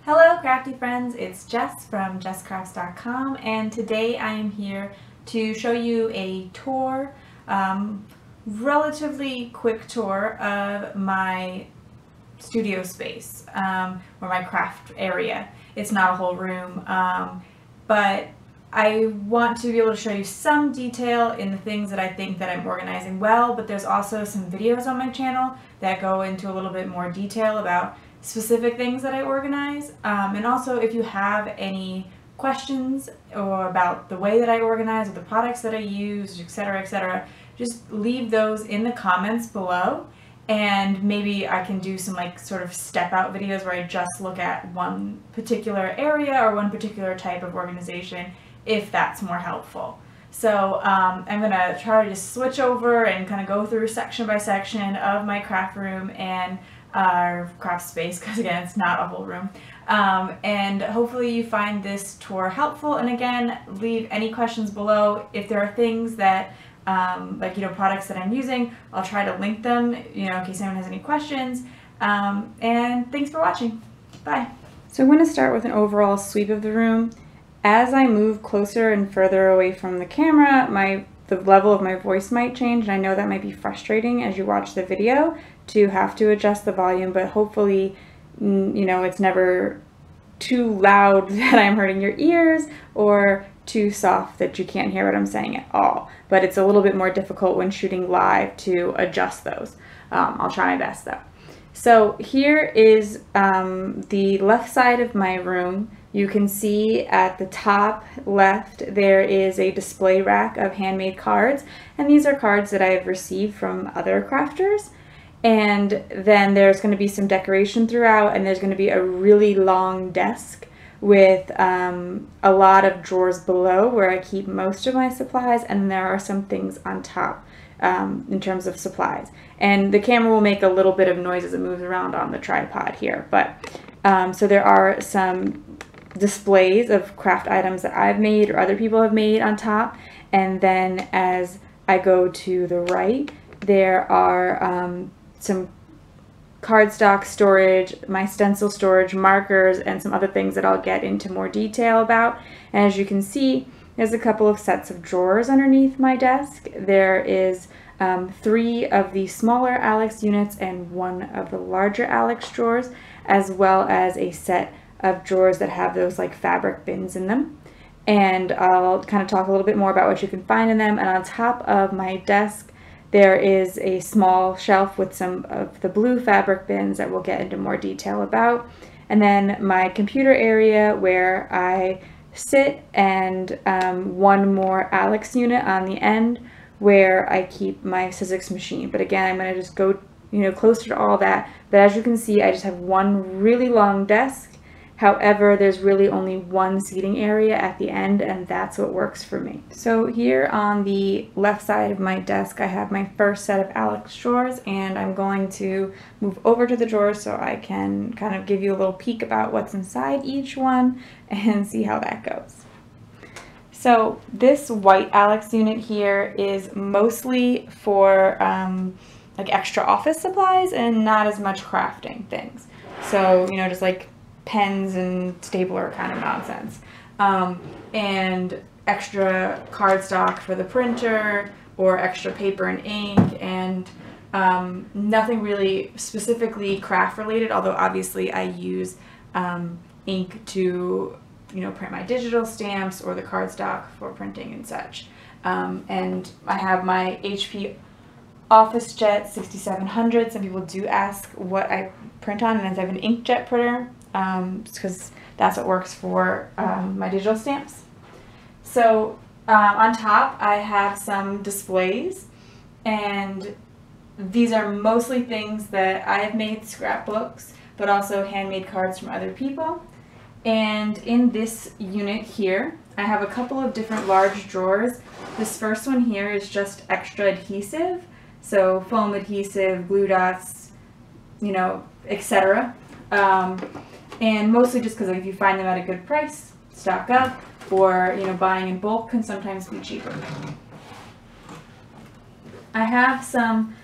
Hello crafty friends, it's Jess from jesscrafts.com, and today I am here to show you a tour, relatively quick tour of my studio space, or my craft area. It's not a whole room, but I want to be able to show you some detail in the things that I think that I'm organizing well, but there's also some videos on my channel that go into a little bit more detail about specific things that I organize. And also, if you have any questions or about the way that I organize or the products that I use, etc., just leave those in the comments below, and maybe I can do some sort of step out videos where I just look at one particular area or one particular type of organization, if that's more helpful. So I'm going to try to just switch over and kind of go through section by section of my craft room and our craft space, because again, it's not a whole room. And hopefully you find this tour helpful. And again, leave any questions below. If there are things that products that I'm using, I'll try to link them, in case anyone has any questions. And thanks for watching. Bye. So I'm going to start with an overall sweep of the room. As I move closer and further away from the camera, the level of my voice might change, and I know that might be frustrating as you watch the video to have to adjust the volume, but hopefully, it's never too loud that I'm hurting your ears or too soft that you can't hear what I'm saying at all. But it's a little bit more difficult when shooting live to adjust those. I'll try my best though. So here is the left side of my room. You can see at the top left there is a display rack of handmade cards, and these are cards that I've received from other crafters. And then there's going to be some decoration throughout, and there's going to be a really long desk with a lot of drawers below where I keep most of my supplies, and there are some things on top in terms of supplies. And the camera will make a little bit of noise as it moves around on the tripod here. But so there are some displays of craft items that I've made or other people have made on top. And then as I go to the right, there are some cardstock storage, my stencil storage, markers, and some other things that I'll get into more detail about. And as you can see, there's a couple of sets of drawers underneath my desk. There is 3 of the smaller Alex units and 1 of the larger Alex drawers, as well as a set of drawers that have those fabric bins in them. And I'll kind of talk a little bit more about what you can find in them. And on top of my desk, there is a small shelf with some of the blue fabric bins that we'll get into more detail about. And then my computer area where I sit, and 1 more Alex unit on the end where I keep my physics machine. But again, I'm going to just go closer to all that. But as you can see, I just have one really long desk. However, there's really only 1 seating area at the end, and that's what works for me. So here on the left side of my desk, I have my first set of Alex drawers, and I'm going to move over to the drawers so I can kind of give you a little peek about what's inside each one and see how that goes. So this white Alex unit here is mostly for extra office supplies and not as much crafting things. So, just pens and stapler kind of nonsense, and extra cardstock for the printer or extra paper and ink, and nothing really specifically craft related, although obviously I use ink to print my digital stamps or the cardstock for printing and such. And I have my HP OfficeJet 6700. Some people do ask what I print on, and I have an inkjet printer because that's what works for my digital stamps. So on top I have some displays, and these are mostly things that I have made, scrapbooks, but also handmade cards from other people. And in this unit here, I have a couple of different large drawers. This first one here is just extra adhesive, so foam adhesive, glue dots, etc. And mostly just because if you find them at a good price, stock up, or buying in bulk can sometimes be cheaper. I have some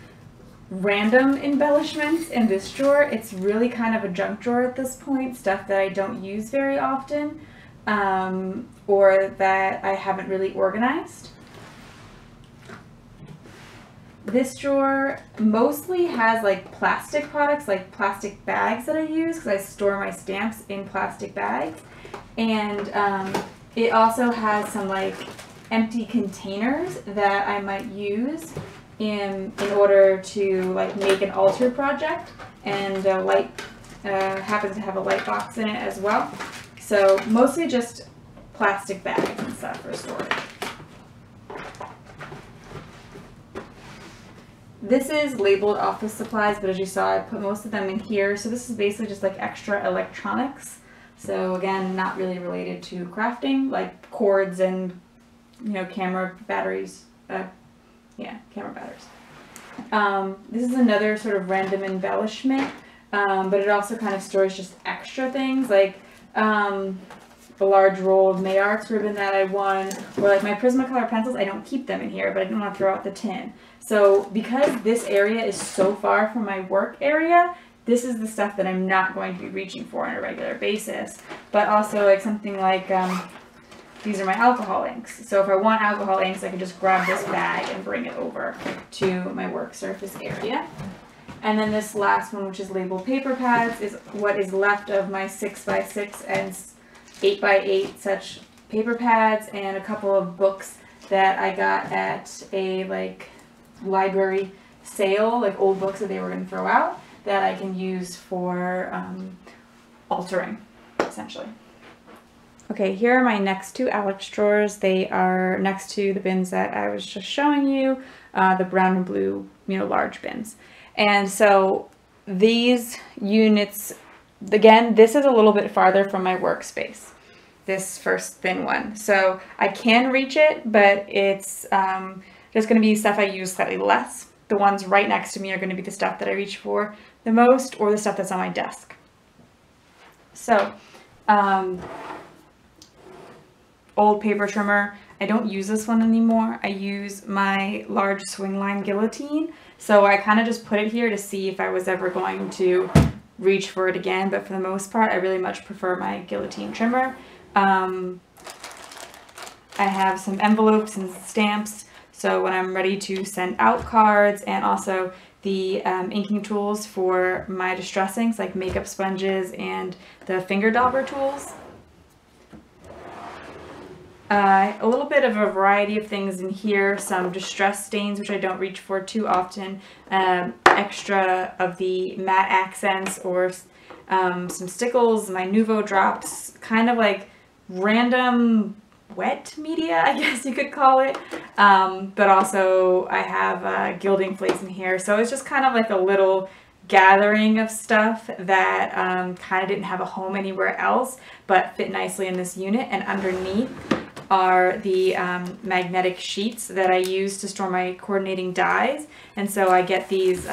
random embellishments in this drawer. It's really kind of a junk drawer at this point, stuff that I don't use very often, or that I haven't really organized. This drawer mostly has like plastic products, like plastic bags that I use because I store my stamps in plastic bags. And it also has some like empty containers that I might use in order to like make an altar project, and a light happens to have a light box in it as well. So mostly just plastic bags and stuff for storage. This is labeled office supplies, but as you saw, I put most of them in here. So this is basically just like extra electronics. So again, not really related to crafting, like cords and, you know, camera batteries. Yeah, camera batteries. This is another sort of random embellishment, but it also kind of stores just extra things, like a large roll of Mayarts ribbon that I won, or like my Prismacolor pencils. I don't keep them in here, but I didn't want to throw out the tin. So because this area is so far from my work area, this is the stuff that I'm not going to be reaching for on a regular basis. But also like something like, these are my alcohol inks. So if I want alcohol inks, I can just grab this bag and bring it over to my work surface area. And then this last one, which is labeled paper pads, is what is left of my 6x6 and 8x8 such paper pads, and a couple of books that I got at a like library sale, like old books that they were going to throw out that I can use for altering, essentially. Okay, here are my next two Alex drawers. They are next to the bins that I was just showing you, the brown and blue, you know, large bins. And so these units, again, this is a little bit farther from my workspace, this first thin one. So I can reach it, but it's just going to be stuff I use slightly less. The ones right next to me are going to be the stuff that I reach for the most, or the stuff that's on my desk. So, old paper trimmer. I don't use this one anymore. I use my large swing line guillotine. So I kind of just put it here to see if I was ever going to reach for it again. But for the most part, I really much prefer my guillotine trimmer. I have some envelopes and stamps. So when I'm ready to send out cards, and also the inking tools for my distressings, like makeup sponges and the finger dauber tools. A little bit of a variety of things in here, some distress stains, which I don't reach for too often, extra of the matte accents, or some stickles, my Nuvo drops, kind of like random wet media, I guess you could call it, but also I have gilding flakes in here, so it's just kind of like a little gathering of stuff that kind of didn't have a home anywhere else, but fit nicely in this unit. And underneath are the magnetic sheets that I use to store my coordinating dies, and so I get these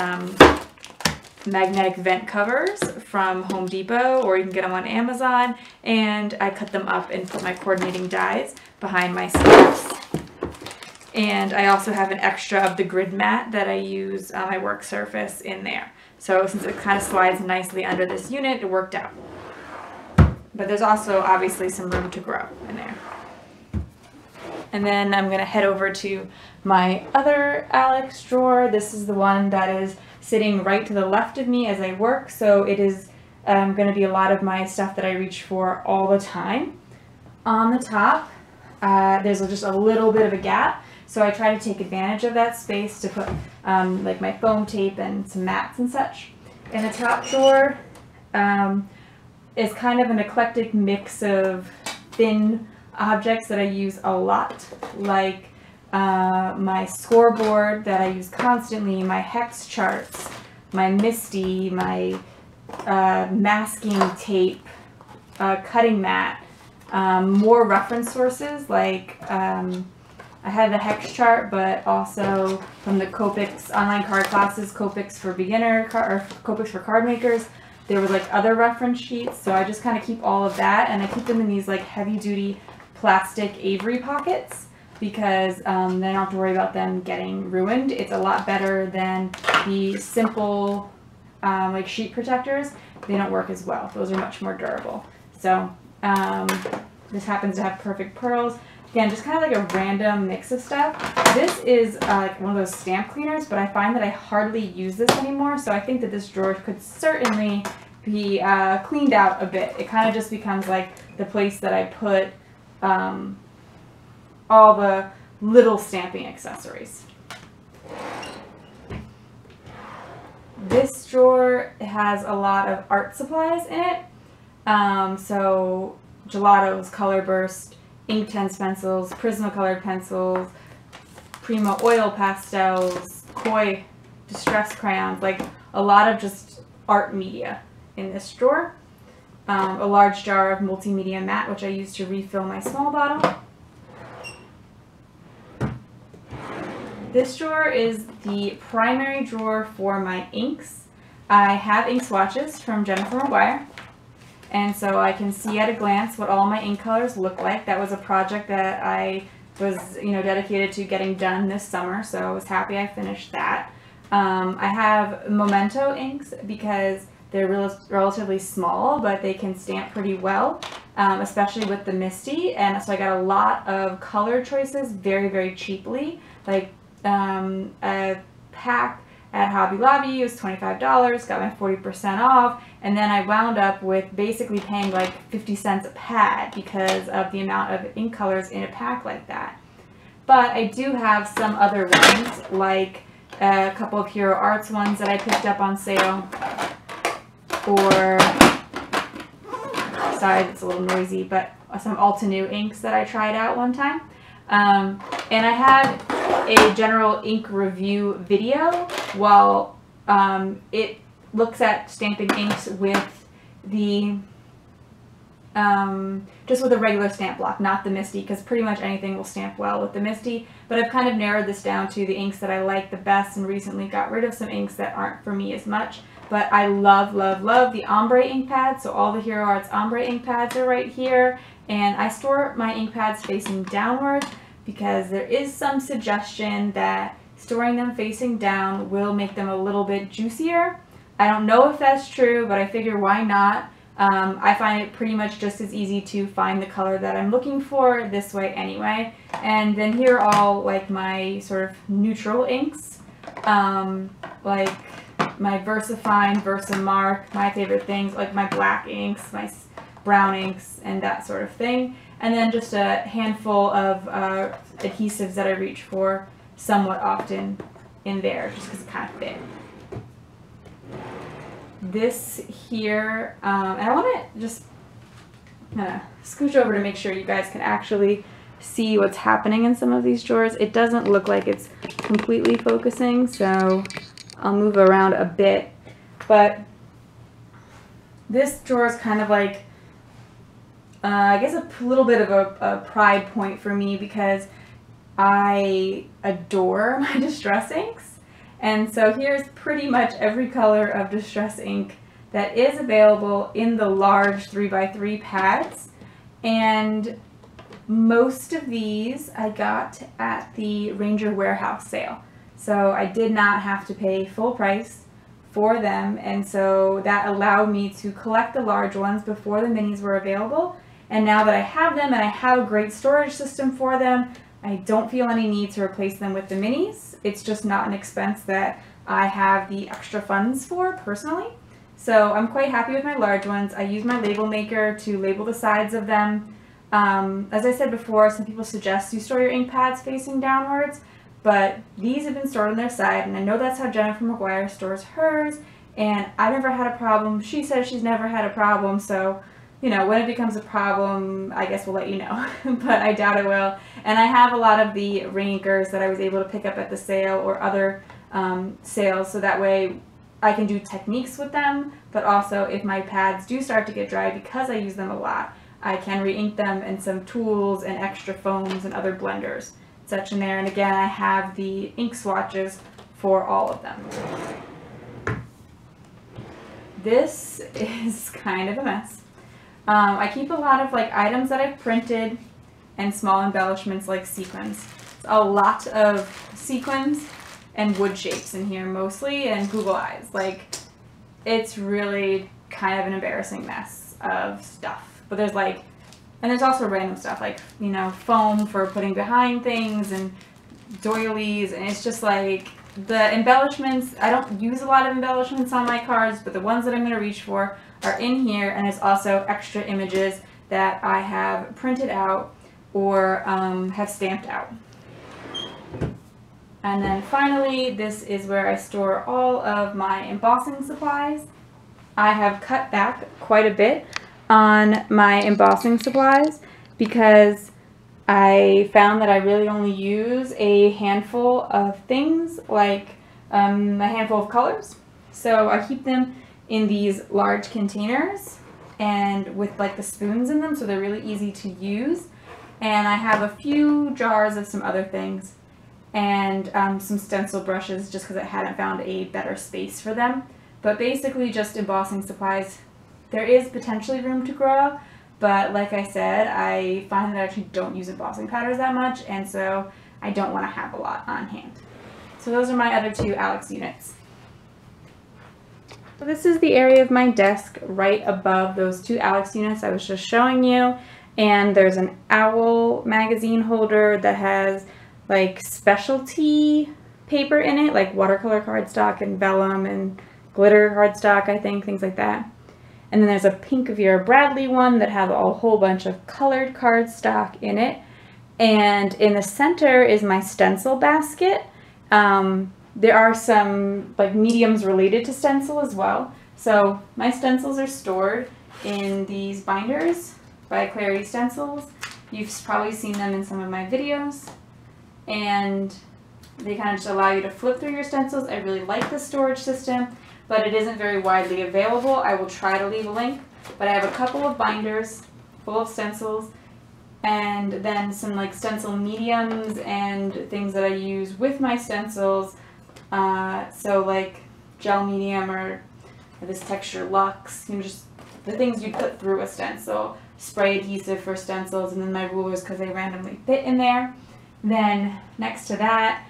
magnetic vent covers from Home Depot, or you can get them on Amazon, and I cut them up and put my coordinating dies behind my stamps. And I also have an extra of the grid mat that I use on my work surface in there. So since it kind of slides nicely under this unit, it worked out. But there's also obviously some room to grow in there. And then I'm going to head over to my other Alex drawer. This is the one that is sitting right to the left of me as I work. So it is going to be a lot of my stuff that I reach for all the time. On the top, there's just a little bit of a gap. So I try to take advantage of that space to put like my foam tape and some mats and such. In the top drawer is kind of an eclectic mix of thin objects that I use a lot, like my scoreboard that I use constantly, my hex charts, my MISTI, my masking tape, cutting mat, more reference sources like I had the hex chart, but also from the Copics online card classes, Copics for beginner, or Copics for card makers, there was like other reference sheets. So I just kind of keep all of that, and I keep them in these like heavy duty plastic Avery pockets. because then I don't have to worry about them getting ruined. It's a lot better than the simple like sheet protectors. They don't work as well. Those are much more durable. So this happens to have perfect pearls. Again, just kind of like a random mix of stuff. This is like one of those stamp cleaners, but I find that I hardly use this anymore, so I think that this drawer could certainly be cleaned out a bit. It kind of just becomes like the place that I put all the little stamping accessories. This drawer has a lot of art supplies in it. So Gelato's, Color Burst, Inktense pencils, Prismacolored pencils, Prima oil pastels, Koi distress crayons, like a lot of just art media in this drawer. A large jar of multimedia matte, which I use to refill my small bottle. This drawer is the primary drawer for my inks. I have ink swatches from Jennifer McGuire, and so I can see at a glance what all my ink colors look like. That was a project that I was, dedicated to getting done this summer, so I was happy I finished that. I have Memento inks because they're relatively small, but they can stamp pretty well, especially with the Misty, and so I got a lot of color choices very, very cheaply. Like a pack at Hobby Lobby was $25, got my 40% off, and then I wound up with basically paying like 50 cents a pad because of the amount of ink colors in a pack like that. But I do have some other ones, like a couple of Hero Arts ones that I picked up on sale, or, sorry, it's a little noisy, but some Altenew inks that I tried out one time. And I had a general ink review video while it looks at stamping inks with the just with a regular stamp block, not the Misty, because pretty much anything will stamp well with the Misty. But I've kind of narrowed this down to the inks that I like the best, and recently got rid of some inks that aren't for me as much. But I love, love, love the ombre ink pads. So all the Hero Arts ombre ink pads are right here, and I store my ink pads facing downward because there is some suggestion that storing them facing down will make them a little bit juicier. I don't know if that's true, but I figure why not? I find it pretty much just as easy to find the color that I'm looking for this way anyway. And then here are all like my sort of neutral inks, like my VersaFine, VersaMark, my favorite things, like my black inks, my brown inks, and that sort of thing. And then just a handful of adhesives that I reach for somewhat often in there, just because it kind of fit. This here, and I want to just scooch over to make sure you guys can actually see what's happening in some of these drawers. It doesn't look like it's completely focusing, so I'll move around a bit. But this drawer is kind of like, I guess a little bit of a pride point for me, because I adore my distress inks. And so here's pretty much every color of distress ink that is available in the large 3x3 pads. And most of these I got at the Ranger Warehouse sale. So I did not have to pay full price for them. And so that allowed me to collect the large ones before the minis were available. And now that I have them and I have a great storage system for them, I don't feel any need to replace them with the minis. It's just not an expense that I have the extra funds for personally. So I'm quite happy with my large ones. I use my label maker to label the sides of them. As I said before, some people suggest you store your ink pads facing downwards, but these have been stored on their side, and I know that's how Jennifer McGuire stores hers, and I've never had a problem. She says she's never had a problem, so when it becomes a problem, I guess we'll let you know, but I doubt it will. And I have a lot of the ring inkers that I was able to pick up at the sale or other sales, so that way I can do techniques with them, but also if my pads do start to get dry, because I use them a lot, I can re-ink them, and some tools and extra foams and other blenders, such in there. And again, I have the ink swatches for all of them. This is kind of a mess. I keep a lot of items that I've printed and small embellishments like sequins. A lot of sequins and wood shapes in here mostly, and Google eyes. Like, it's really kind of an embarrassing mess of stuff. But there's like, and there's also random stuff like, you know, foam for putting behind things and doilies, and it's just like the embellishments. I don't use a lot of embellishments on my cards, but the ones that I'm going to reach for are in here, and there's also extra images that I have printed out or have stamped out. And then finally, this is where I store all of my embossing supplies. I have cut back quite a bit on my embossing supplies because I found that I really only use a handful of things, like a handful of colors. So I keep them in these large containers and with like the spoons in them, so they're really easy to use. And I have a few jars of some other things and some stencil brushes just because I hadn't found a better space for them. But basically just embossing supplies. There is potentially room to grow, but like I said, I find that I actually don't use embossing powders that much, and so I don't want to have a lot on hand. So those are my other two Alex units. So this is the area of my desk right above those two Alex units I was just showing you, and there's an owl magazine holder that has like specialty paper in it, like watercolor cardstock and vellum and glitter cardstock, I think, things like that. And then there's a pink Vera Bradley one that has a whole bunch of colored cardstock in it. And in the center is my stencil basket. There are some like mediums related to stencil as well. So my stencils are stored in these binders by Clarity Stencils. You've probably seen them in some of my videos. And they kind of just allow you to flip through your stencils. I really like the storage system, but it isn't very widely available. I will try to leave a link, but I have a couple of binders full of stencils, and then some like stencil mediums and things that I use with my stencils. So like gel medium or this texture luxe, you know, just the things you put through a stencil, spray adhesive for stencils, and then my rulers because they randomly fit in there. Then next to that,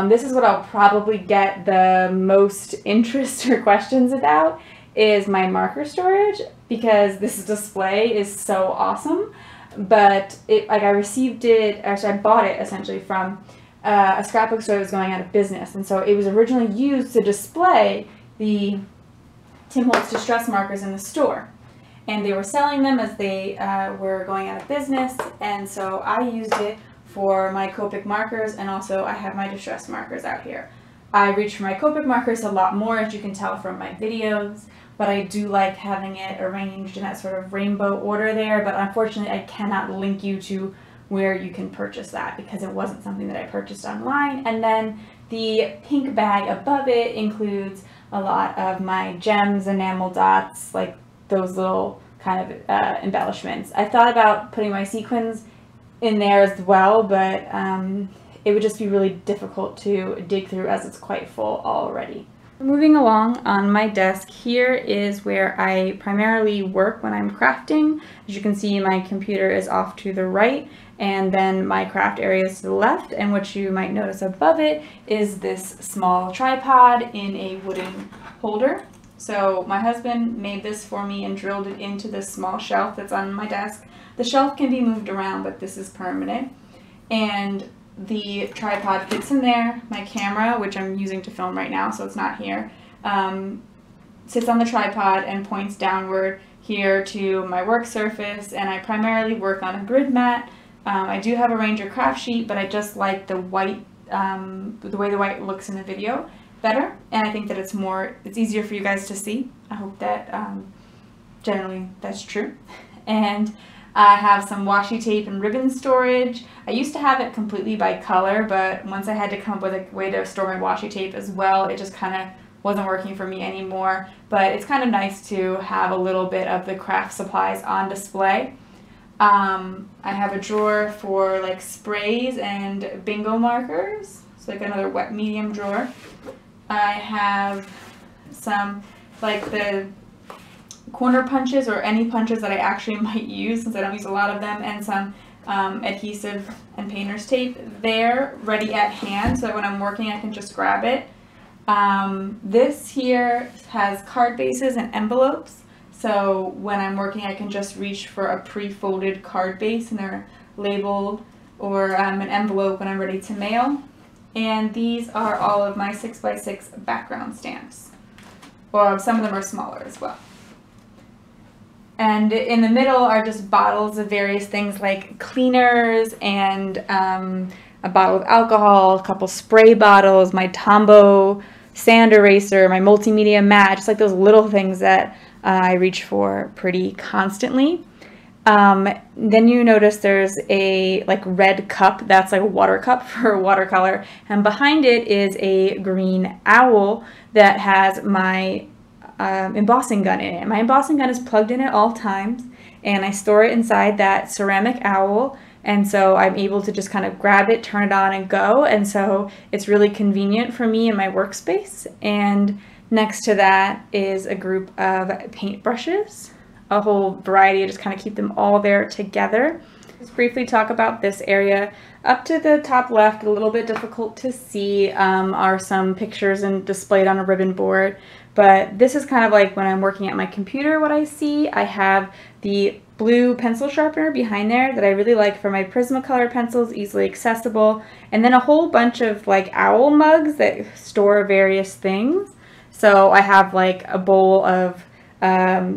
this is what I'll probably get the most interest or questions about, is my marker storage, because this display is so awesome. But I received it, actually I bought it essentially from a scrapbook store that was going out of business, and so it was originally used to display the Tim Holtz Distress markers in the store. And they were selling them as they were going out of business, and so I used it for my Copic markers, and also I have my distress markers out here. I reach for my Copic markers a lot more, as you can tell from my videos, but I do like having it arranged in that sort of rainbow order there, but unfortunately I cannot link you to where you can purchase that because it wasn't something that I purchased online. And then the pink bag above it includes a lot of my gems, enamel dots, like those little kind of embellishments. I thought about putting my sequins in there as well, but it would just be really difficult to dig through as it's quite full already. Moving along on my desk, here is where I primarily work when I'm crafting. As you can see, my computer is off to the right, and then my craft area is to the left, and what you might notice above it is this small tripod in a wooden holder. So my husband made this for me and drilled it into this small shelf that's on my desk. The shelf can be moved around, but this is permanent. And the tripod fits in there. My camera, which I'm using to film right now, so it's not here, sits on the tripod and points downward here to my work surface, and I primarily work on a grid mat. I do have a Ranger craft sheet, but I just like the white, the way the white looks in the video better, and I think that it's easier for you guys to see. I hope that generally that's true. And I have some washi tape and ribbon storage. I used to have it completely by color, but once I had to come up with a way to store my washi tape as well, it just kind of wasn't working for me anymore. But it's kind of nice to have a little bit of the craft supplies on display. I have a drawer for like sprays and bingo markers. It's like another wet medium drawer. I have some like the corner punches or any punches that I actually might use, since I don't use a lot of them, and some adhesive and painter's tape there ready at hand so that when I'm working I can just grab it. This here has card bases and envelopes, so when I'm working I can just reach for a pre-folded card base and they're labeled, or an envelope when I'm ready to mail. And these are all of my 6x6 background stamps. Well, some of them are smaller as well. And in the middle are just bottles of various things like cleaners and a bottle of alcohol, a couple spray bottles, my Tombow sand eraser, my multimedia mat, just like those little things that I reach for pretty constantly. Then you notice there's a like red cup, that's like a water cup for watercolor, and behind it is a green owl that has my embossing gun in it. My embossing gun is plugged in at all times, and I store it inside that ceramic owl, and so I'm able to just kind of grab it, turn it on, and go, and so it's really convenient for me in my workspace. And next to that is a group of paint brushes, a whole variety. I just kind of keep them all there together. Let's briefly talk about this area. Up to the top left, a little bit difficult to see, are some pictures and displayed on a ribbon board. But this is kind of like when I'm working at my computer, what I see. I have the blue pencil sharpener behind there that I really like for my Prismacolor pencils, easily accessible. And then a whole bunch of like owl mugs that store various things. So I have like a bowl of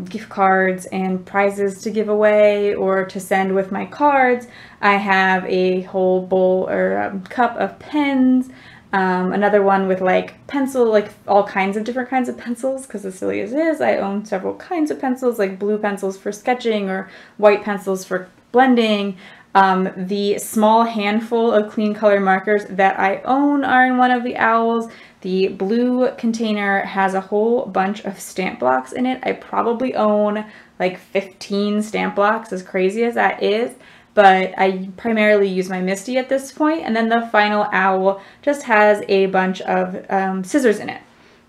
gift cards and prizes to give away or to send with my cards. I have a whole bowl or cup of pens, another one with like pencil, like all kinds of different kinds of pencils, because as silly as it is, I own several kinds of pencils, like blue pencils for sketching or white pencils for blending. The small handful of clean color markers that I own are in one of the owls. The blue container has a whole bunch of stamp blocks in it. I probably own like 15 stamp blocks, as crazy as that is, but I primarily use my Misty at this point. And then the final owl just has a bunch of scissors in it,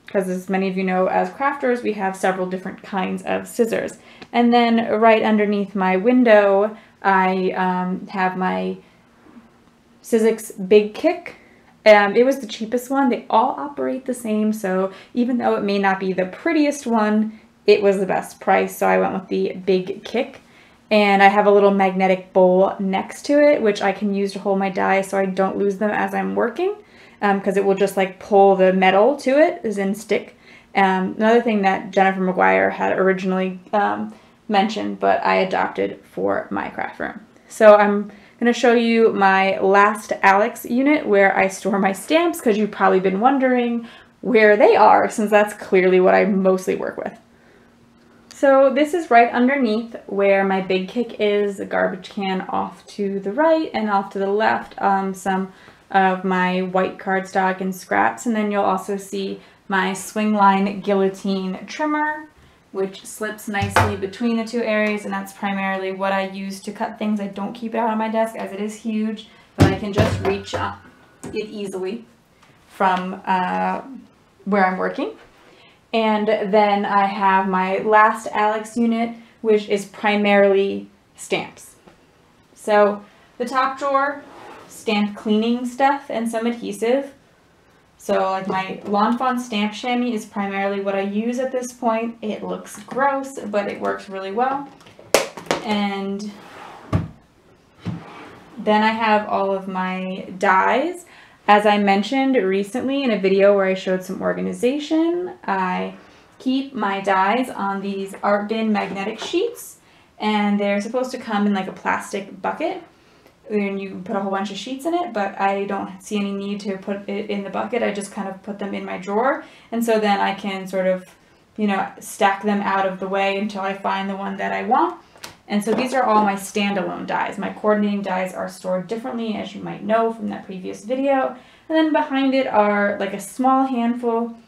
because as many of you know, as crafters, we have several different kinds of scissors. And then right underneath my window, I have my Sizzix Big Kick. It was the cheapest one. They all operate the same, so even though it may not be the prettiest one, it was the best price, so I went with the Big Kick. And I have a little magnetic bowl next to it, which I can use to hold my die so I don't lose them as I'm working, because it will just like pull the metal to it, as in stick. Another thing that Jennifer McGuire had originally mentioned, but I adopted for my craft room. So I'm going to show you my last Alex unit where I store my stamps, because you've probably been wondering where they are, since that's clearly what I mostly work with. So this is right underneath where my Big Kick is, the garbage can off to the right, and off to the left some of my white cardstock and scraps. And then you'll also see my Swingline guillotine trimmer, which slips nicely between the two areas, and that's primarily what I use to cut things. I don't keep it out on my desk as it is huge, but I can just reach it easily from where I'm working. And then I have my last Alex unit, which is primarily stamps. So the top drawer, stamp cleaning stuff and some adhesive. So like my Lawn Fawn stamp chamois is primarily what I use at this point. It looks gross, but it works really well. And then I have all of my dies. As I mentioned recently in a video where I showed some organization, I keep my dies on these Art Bin magnetic sheets, and they're supposed to come in like a plastic bucket. And you put a whole bunch of sheets in it, but I don't see any need to put it in the bucket. I just kind of put them in my drawer, and so then I can sort of, you know, stack them out of the way until I find the one that I want. And so these are all my standalone dies. My coordinating dies are stored differently, as you might know from that previous video. And then behind it are like a small handful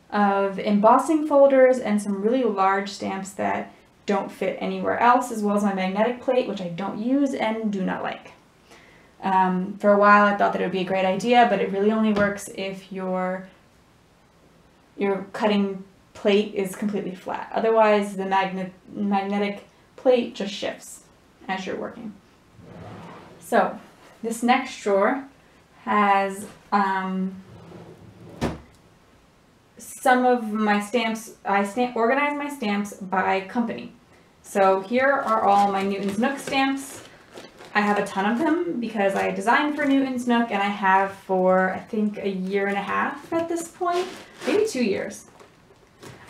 of embossing folders and some really large stamps that don't fit anywhere else, as well as my magnetic plate, which I don't use and do not like. For a while I thought that it would be a great idea, but it really only works if your cutting plate is completely flat. Otherwise, the magnetic plate just shifts as you're working. So this next drawer has some of my stamps. I organize my stamps by company. So here are all my Newton's Nook stamps. I have a ton of them because I designed for Newton's Nook, and I have for, I think, a year and a half at this point, maybe 2 years.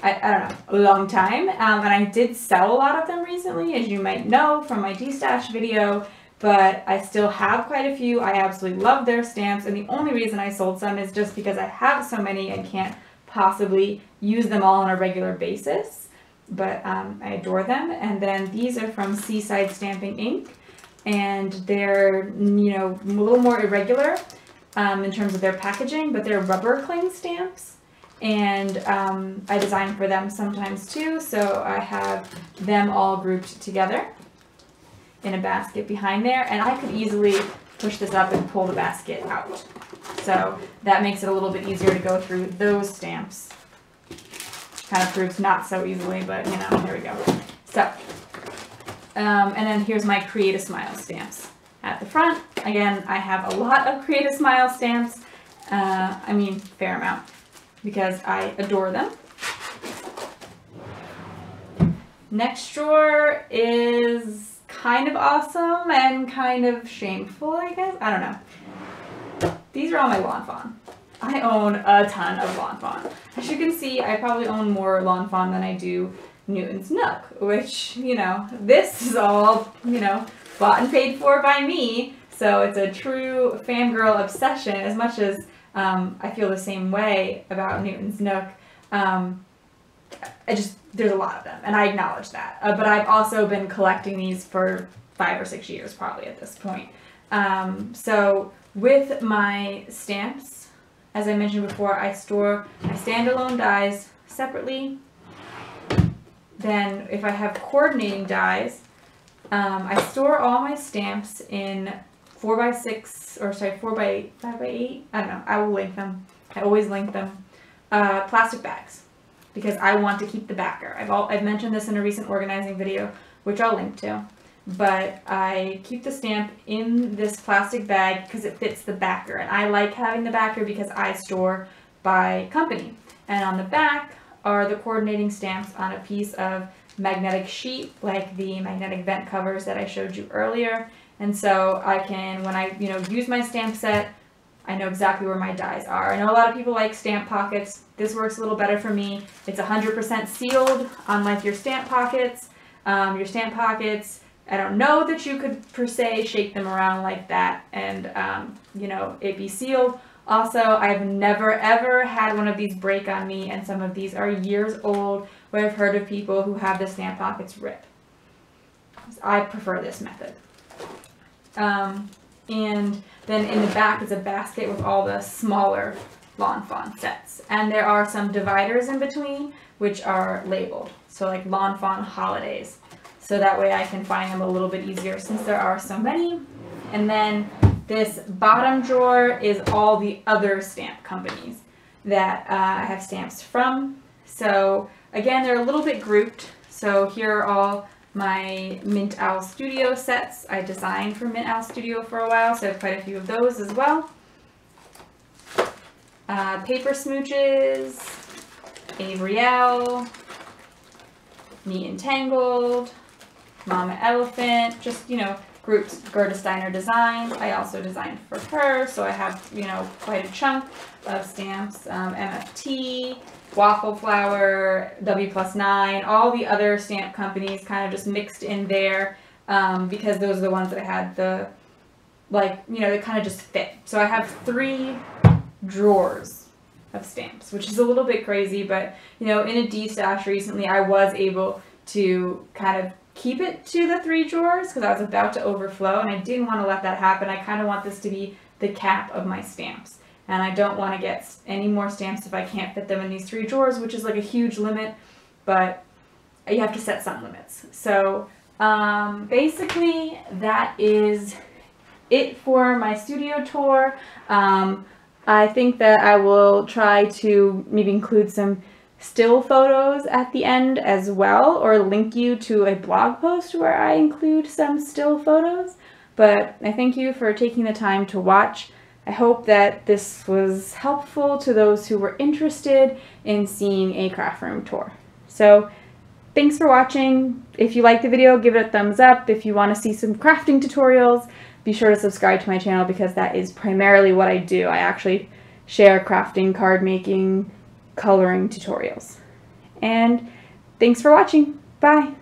I don't know, a long time. And I did sell a lot of them recently, as you might know from my D-Stash video, but I still have quite a few. I absolutely love their stamps, and the only reason I sold some is just because I have so many and can't possibly use them all on a regular basis. But I adore them. And then these are from Seaside Stamping Inc. And they're, you know, a little more irregular in terms of their packaging, but they're rubber cling stamps. And I design for them sometimes too, so I have them all grouped together in a basket behind there, and I could easily push this up and pull the basket out. So that makes it a little bit easier to go through those stamps. Kind of proves not so easily, but you know, here we go. So, and then here's my Create a Smile stamps at the front. Again, I have a lot of Create a Smile stamps. I mean, fair amount, because I adore them. Next drawer is kind of awesome and kind of shameful, I guess. I don't know. These are all my Lawn Fawn. I own a ton of Lawn Fawn. As you can see, I probably own more Lawn Fawn than I do Newton's Nook, which, you know, this is all, you know, bought and paid for by me. So it's a true fangirl obsession, as much as I feel the same way about Newton's Nook. There's a lot of them, and I acknowledge that. But I've also been collecting these for 5 or 6 years, probably at this point. So with my stamps, as I mentioned before, I store my standalone dies separately. Then if I have coordinating dies, I store all my stamps in 4x6, or sorry, 5x8, I don't know, I will link them. I always link them. Plastic bags, because I want to keep the backer. I've mentioned this in a recent organizing video, which I'll link to, but I keep the stamp in this plastic bag because it fits the backer, and I like having the backer because I store by company. And on the back are the coordinating stamps on a piece of magnetic sheet, like the magnetic vent covers that I showed you earlier. And so I can, when I, you know, use my stamp set, I know exactly where my dies are. I know a lot of people like stamp pockets. This works a little better for me. It's 100% sealed, unlike your stamp pockets. Your stamp pockets, I don't know that you could per se shake them around like that and, you know, it be sealed. Also, I've never ever had one of these break on me, and some of these are years old, where I've heard of people who have the stamp pockets rip. I prefer this method. And then in the back is a basket with all the smaller Lawn Fawn sets. And there are some dividers in between, which are labeled. So like Lawn Fawn Holidays. So that way I can find them a little bit easier since there are so many. And then this bottom drawer is all the other stamp companies that I have stamps from. So again, they're a little bit grouped. So here are all my Mint Owl Studio sets. I designed for Mint Owl Studio for a while, so I have quite a few of those as well. Paper Smooches, Avriel, Me Entangled, Mama Elephant, just, you know, groups. Gerda Steiner Designs, I also designed for her, so I have, you know, quite a chunk of stamps. MFT, Waffle Flower, W+9, all the other stamp companies kind of just mixed in there because those are the ones that I had the, like, you know, they kind of just fit. So I have 3 drawers of stamps, which is a little bit crazy, but, you know, in a D-Stash recently, I was able to kind of keep it to the 3 drawers because I was about to overflow, and I didn't want to let that happen. I kind of want this to be the cap of my stamps. And I don't want to get any more stamps if I can't fit them in these 3 drawers, which is like a huge limit, but you have to set some limits. So basically that is it for my studio tour. I think that I will try to maybe include some still photos at the end as well, or link you to a blog post where I include some still photos. But I thank you for taking the time to watch. I hope that this was helpful to those who were interested in seeing a craft room tour. So thanks for watching. If you liked the video, give it a thumbs up. If you want to see some crafting tutorials, be sure to subscribe to my channel because that is primarily what I do. I actually share crafting, card making, coloring tutorials. And thanks for watching. Bye.